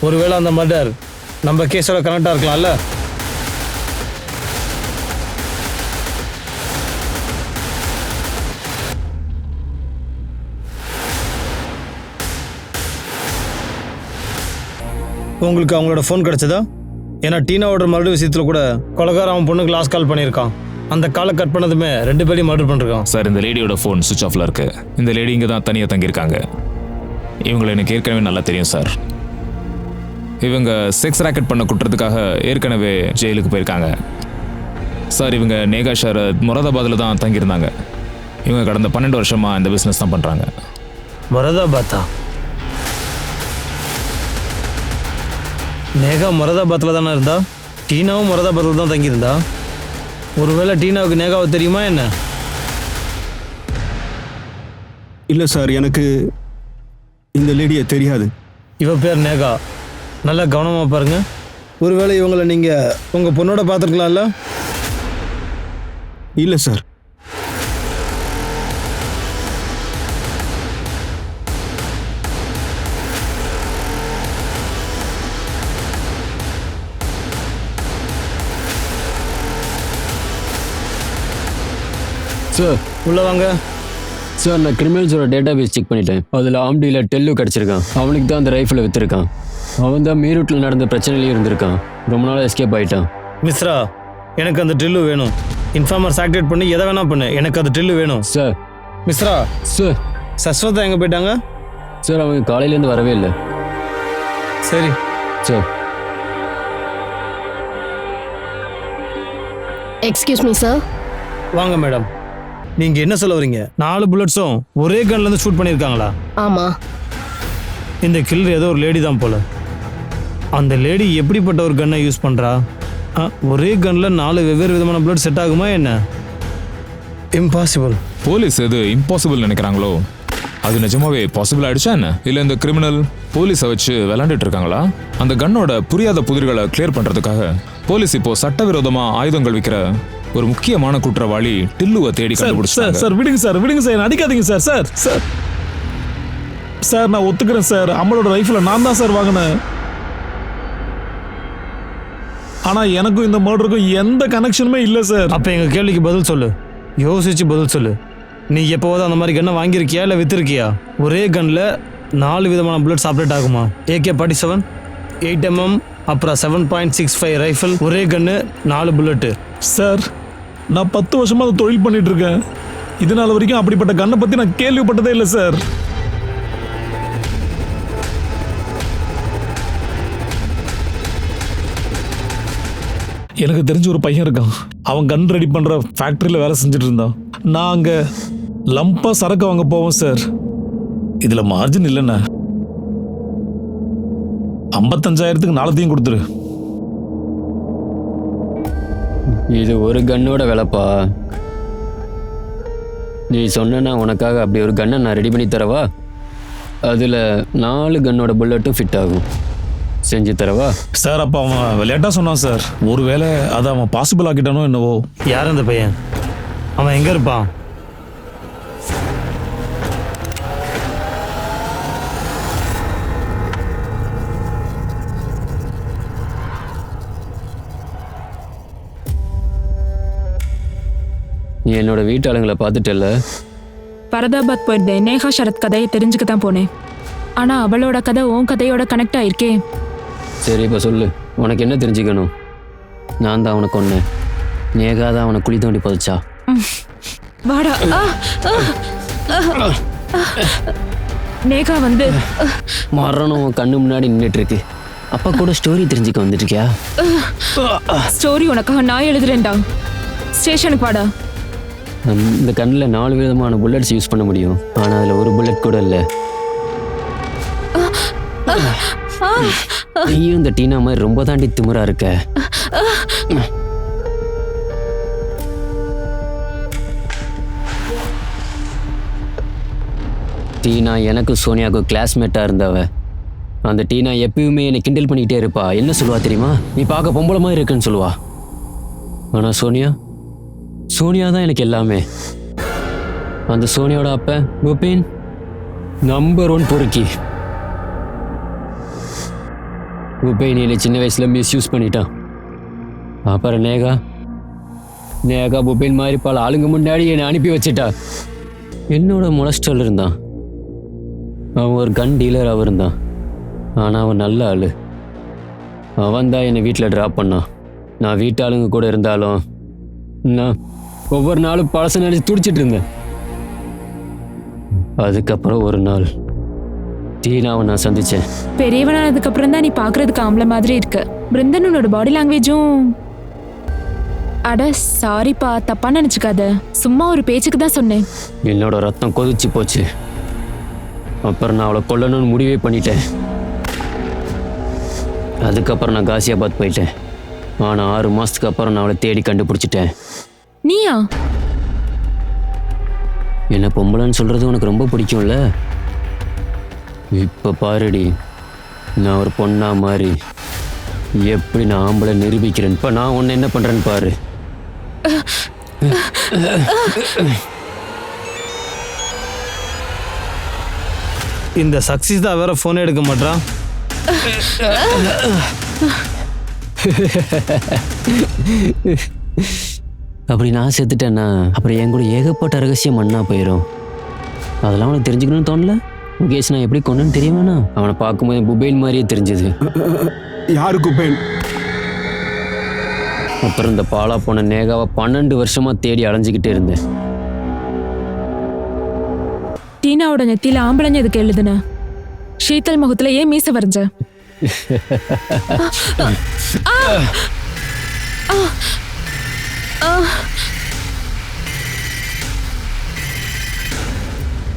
ஒருவேளை அந்த மர்டர் நம்ம கேஸோட கனெக்டாக இருக்கலாம்ல. உங்களுக்கு அவங்களோட ஃபோன் கிடைச்சதா? ஏன்னா டீனாவோட மர்டர் விஷயத்தில் கூட கொலைகார அவன் பொண்ணுக்கு லாஸ்ட் கால் பண்ணியிருக்கான். அந்த காலை கட் பண்ணதுமே 2 பேரையும் மர்டர் பண்ணிருக்கான். சார், இந்த லேடியோட ஃபோன் சுவிச் ஆஃப்ல இருக்கு. இந்த லேடி இங்கே தான் தனியாக தங்கியிருக்காங்க. இவங்களை எனக்கு ஏற்கனவே நல்லா தெரியும் சார். இவங்க செக்ஸ் ராக்கெட் பண்ண குற்றத்துக்காக ஏற்கனவே ஜெயிலுக்கு போயிருக்காங்க சார். இவங்க நேகா ஷரத் மொராதாபாத்தில் தான் தங்கியிருந்தாங்க. இவங்க கடந்த 12 வருஷமா இந்த பிஸ்னஸ் தான் பண்ணுறாங்க. மொராதாபாத்தா? நேகா மொராதாபாத்தில் தானே இருந்தா? டீனாவும் மொராதாபாத்தில் தான் தங்கியிருந்தா? ஒருவேளை டீனாவுக்கு நேகாவை தெரியுமா என்ன? இல்லை சார், எனக்கு இந்த லேடியை தெரியாது. இவ பேர் நேகா. நல்லா கவனமாக பாருங்க. ஒருவேளை இவங்களை நீங்கள் உங்கள் பொண்ணோட பார்த்துருக்கலாம்ல? இல்லை சார். சார் உள்ளே வாங்க. சார், நான் கிரிமினல்ஸோட டேட்டா பேஸ் செக் பண்ணிட்டேன். அதில் ஆம்டியில் டெல்லு கிடச்சிருக்கான். அவனுக்கு தான் அந்த ரைஃபிளை விற்றுருக்கான். அவன் தான் மீரூட்டில் நடந்த பிரச்சனையிலேயே இருந்திருக்கான். ரொம்ப நாள் எஸ்கேப் ஆகிட்டான். மிஸ்ரா, எனக்கு அந்த ட்ரில்லு வேணும். இன்ஃபார்மர்ஸ் ஆக்டிவேட் பண்ணி எதை வேணா பண்ணு, எனக்கு அந்த ட்ரில்லு வேணும். சார். மிஸ்ரா. சார். சஸ்வதா எங்கே போயிட்டாங்க? சார், அவங்க காலையிலேருந்து வரவே இல்லை. சரி சார். Excuse me sir. வாங்க மேடம். நீங்கள் என்ன சொல்ல வரீங்க? 4 புல்லட்ஸும் ஒரே கன்லேருந்து ஷூட் பண்ணியிருக்காங்களா? ஆமாம். இந்த கில்லர் ஏதோ ஒரு லேடி தான் போல. அந்த லேடி எப்படிப்பட்ட ஒரு கன்னை யூஸ் பண்ணுறா? ஒரே கன்னில் 4 வெவ்வேறு விதமான புல்லட் செட் ஆகுமா என்ன? இம்பாசிபிள். போலீஸ் எது இம்பாசிபிள் நினைக்கிறாங்களோ அது நிஜமாவே பாசிபிள் ஆயிடுச்சா என்ன? இல்லை இந்த கிரிமினல் போலீஸை வச்சு விளையாண்டுட்டு இருக்காங்களா? அந்த கன்னோட புரியாத புதிர்களை கிளியர் பண்ணுறதுக்காக போலீஸ் இப்போ சட்டவிரோதமாக ஆயுதங்கள் விற்கிற ஒரு முக்கியமான குற்றவாளி டில்லுவை தேடி கண்டுபிடிச்சாங்க. சார் விடுங்க சார், விடுங்க சார், அடிக்காதீங்க சார். சார் சார் சார் நான் ஒத்துக்கிறேன் சார். அம்மளோட ரைஃபிளை நான் தான் சார் வாங்கினேன். ஆனால் எனக்கும் இந்த மர்டருக்கும் எந்த கனெக்ஷனுமே இல்லை சார். அப்போ எங்கள் கேள்விக்கு பதில் சொல்லு. யோசிச்சு பதில் சொல்லு. நீ எப்போவாவது அந்த மாதிரி கன்னை வாங்கியிருக்கியா இல்லை விற்றுருக்கியா? ஒரே கன்னில் 4 விதமான புல்லட்ஸ் ஆப்ரேட் ஆகுமா? AK-47, 8mm, அப்புறம் 7.65 ரைஃபிள், ஒரே கன்று 4 புல்லட்டு. சார், நான் 10 வருஷமாக அதை தொழில் பண்ணிட்டு இருக்கேன். இதனால வரைக்கும் அப்படிப்பட்ட கண்ணை பற்றி நான் கேள்விப்பட்டதே இல்லை சார். எனக்கு தெரிஞ்ச ஒரு பையன் இருக்கான். அவன் கன் ரெடி பண்ணுற ஃபேக்ட்ரியில் வேலை செஞ்சுட்டு இருந்தான். நான் அங்கே லம்பாக சரக்கு வாங்க போவோம் சார். இதில் மார்ஜின் இல்லைண்ணா. 55,000க்கு 4 கொடுத்துரு. இது ஒரு கன்னோட விலைப்பா. நீ சொன்னா உனக்காக அப்படி ஒரு கன்னை நான் ரெடி பண்ணி தரவா? அதில் 4 கன்னோட புல்லட்டும் ஃபிட் ஆகும். செஞ்சு தரவா? சார், அப்போ அவன் விளையாட்டா சொன்னான் சார். ஒருவேளை அதை அவன் பாசிபிள் ஆக்கிட்டானோ என்னவோ. யார் அந்த பையன்? அவன் எங்கே இருப்பான்? நீ என்னோட வீட்டாளுங்களை பார்த்துட்டல? பரதாபாத் போயிருந்தேன். நேகா ஷரத் கதையை தெரிஞ்சுக்க தான் போனேன். ஆனால் அவளோட கதை உன் கதையோட கனெக்ட் ஆயிருக்கே. சரி, இப்போ சொல்லு, உனக்கு என்ன தெரிஞ்சுக்கணும்? நான் தான் அவனை கொன்னேன். நேகா தான் அவனை குழி தோண்டி புதைச்சா. வாடா. நேகா வந்து மரணம் உன் கண்ணு முன்னாடி நின்றுட்டு இருக்கு. அப்பா கூட ஸ்டோரி தெரிஞ்சுக்க வந்துருக்கியா? ஸ்டோரி உனக்காக நான் எழுதுறேன்டா. ஸ்டேஷனுக்கு வாடா. இந்த கண்ணில் 4 விதமான புல்லட்ஸ் யூஸ் பண்ண முடியும். ஆனால் அதில் ஒரு புல்லட் கூட இல்லை. நீயும் இந்த டீனா மாதிரி ரொம்ப தாண்டி திமிரா இருக்க. டீனா எனக்கு சோனியாவுக்கு கிளாஸ்மேட்டாக இருந்தவ. அந்த டீனா எப்பயுமே என்னை கிண்டல் பண்ணிக்கிட்டே இருப்பா. என்ன சொல்லுவா தெரியுமா? நீ பார்க்க பொம்பளை மாதிரி இருக்குன்னு சொல்லுவா. ஆனால் சோனியா தான் எனக்கு எல்லாமே. அந்த சோனியோட அப்ப பூபேன் நம்பர் 1 பொறுக்கி. பூபேன் என்னை சின்ன வயசுல மிஸ்யூஸ் பண்ணிட்டான். அப்புறம் நேகா பூபேன் மாதிரி பல ஆளுங்க முன்னாடி என்னை அனுப்பி வச்சிட்டா. என்னோட மொலஸ்டல் இருந்தான். அவன் ஒரு கன் டீலராக இருந்தான். ஆனால் அவன் நல்ல ஆள். அவன் தான் என்னை வீட்டில் ட்ராப் பண்ணான். நான் வீட்டாளுங்க கூட இருந்தாலும் நான் ஒவ்வொரு நாளும் பழச நினைச்சு துடிச்சிட்டு இருந்தேன். அதுக்கப்புறம் ஒரு நாள் டீனாவை நான் சந்திச்சேன். பெரியவனானதுக்கு அப்புறம் தான் நீ பாக்குறதுக்கு ஆம்பளை மாதிரி இருக்க. பிருந்தன் உன்னோட பாடி லாங்குவேஜும். அட சாரிப்பா, தப்பா நினைச்சுக்காத. சும்மா ஒரு பேச்சுக்கு தான் சொன்னேன். என்னோட ரத்தம் கொதிச்சு போச்சு. அப்புறம் நான் அவளை கொல்லணும்னு முடிவே பண்ணிட்டேன். அதுக்கப்புறம் நான் காசியாபாத் போயிட்டேன். ஆனால் 6 மாதத்துக்கு அப்புறம் நான் அவளை தேடி கண்டுபிடிச்சிட்டேன். நீயா? என்ன பொம்பளைன்னு சொல்கிறது உனக்கு ரொம்ப பிடிக்கும்ல? இப்போ பாருடி, நான் ஒரு பொண்ணா மாதிரி எப்படி நான் ஆம்பளை நிரூபிக்கிறேன். இப்போ நான் உன்னை என்ன பண்ணுறேன்னு பாரு. இந்த சக்சிஸ் தான் வேற ஃபோன் எடுக்க மாட்டான். அப்படி நான் செத்துட்டேன்னா அப்புறம் என் கூட ஏகப்பட்ட ரகசியம் மண்ணா போயிடும். அதெல்லாம் அவனுக்கு தெரிஞ்சுக்கணும்னு தோணல. முகேஷ் நான் எப்படி கொண்டேன்னு தெரியுமாண்ணா? அவனை பார்க்கும்போது புபேன் மாதிரியே தெரிஞ்சது. யாரு குபேன்? அப்புறம் இந்த பாலா போன நேகாவை 12 வருஷமா தேடி அலைஞ்சிக்கிட்டே இருந்தேன். டீனாவோட நெத்தியில ஆம்பளைங்க எதுக்கு எழுதுன? ஷீத்தல் முகத்துல ஏன் மீச வரைஞ்ச?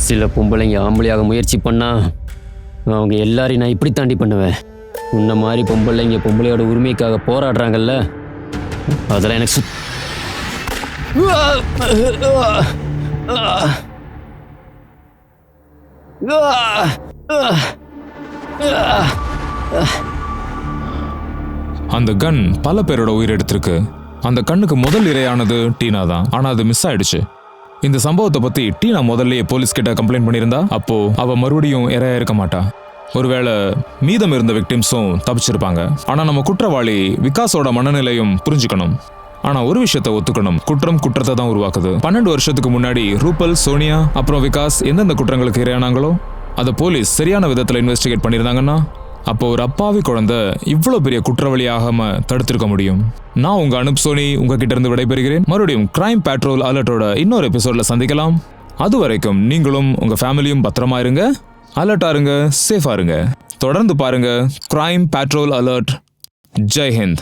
சில பொம்பளைங்க ஆம்பளையாக முயற்சி பண்ணா அவங்க எல்லாரையும் நான் இப்படி தாண்டி பண்ணுவேன். உன்ன மாதிரி பொம்பளையோட உரிமைக்காக போராடுறாங்கல்ல, அதெல்லாம் எனக்கு அந்த கன் பல பேரோட உயிர் எடுத்திருக்கு. அந்த கண்ணுக்கு முதல் இரையானது டீனா தான். ஆனா அது மிஸ் ஆயிடுச்சு. இந்த சம்பவத்தை பத்தி டீனா முதல்லயே போலீஸ் கிட்ட கம்ப்ளைண்ட் பண்ணியிருந்தா அப்போ அவ மறுபடியும் இரையா இருக்க மாட்டா. ஒருவேளை மீதம் இருந்த விக்டிம்ஸும் தப்பிச்சிருப்பாங்க. ஆனா நம்ம குற்றவாளி விகாஸோட மனநிலையும் புரிஞ்சுக்கணும். ஆனா ஒரு விஷயத்தை ஒத்துக்கணும், குற்றம் குற்றத்தை தான் உருவாக்குது. 12 வருஷத்துக்கு முன்னாடி ரூபல், சோனியா அப்புறம் விகாஸ் எந்தெந்த குற்றங்களுக்கு இரையானாங்களோ அதை போலீஸ் சரியான விதத்துல இன்வெஸ்டிகேட் பண்ணியிருந்தாங்கன்னா அப்போ ஒரு அப்பாவி குழந்தை இவ்வளவு பெரிய குற்றவாளி ஆகாம தடுத்திருக்க முடியும். நான் உங்க அனுப் சோனி உங்ககிட்ட இருந்து விடைபெறுகிறேன். மறுபடியும் கிரைம் பேட்ரோல் அலர்ட்டோட இன்னொரு எபிசோட்ல சந்திக்கலாம். அது வரைக்கும் நீங்களும் உங்க ஃபேமிலியும் பத்திரமா இருங்க, அலர்ட்டா இருங்க, சேஃபா இருங்க. தொடர்ந்து பாருங்க crime patrol alert. Jai Hind.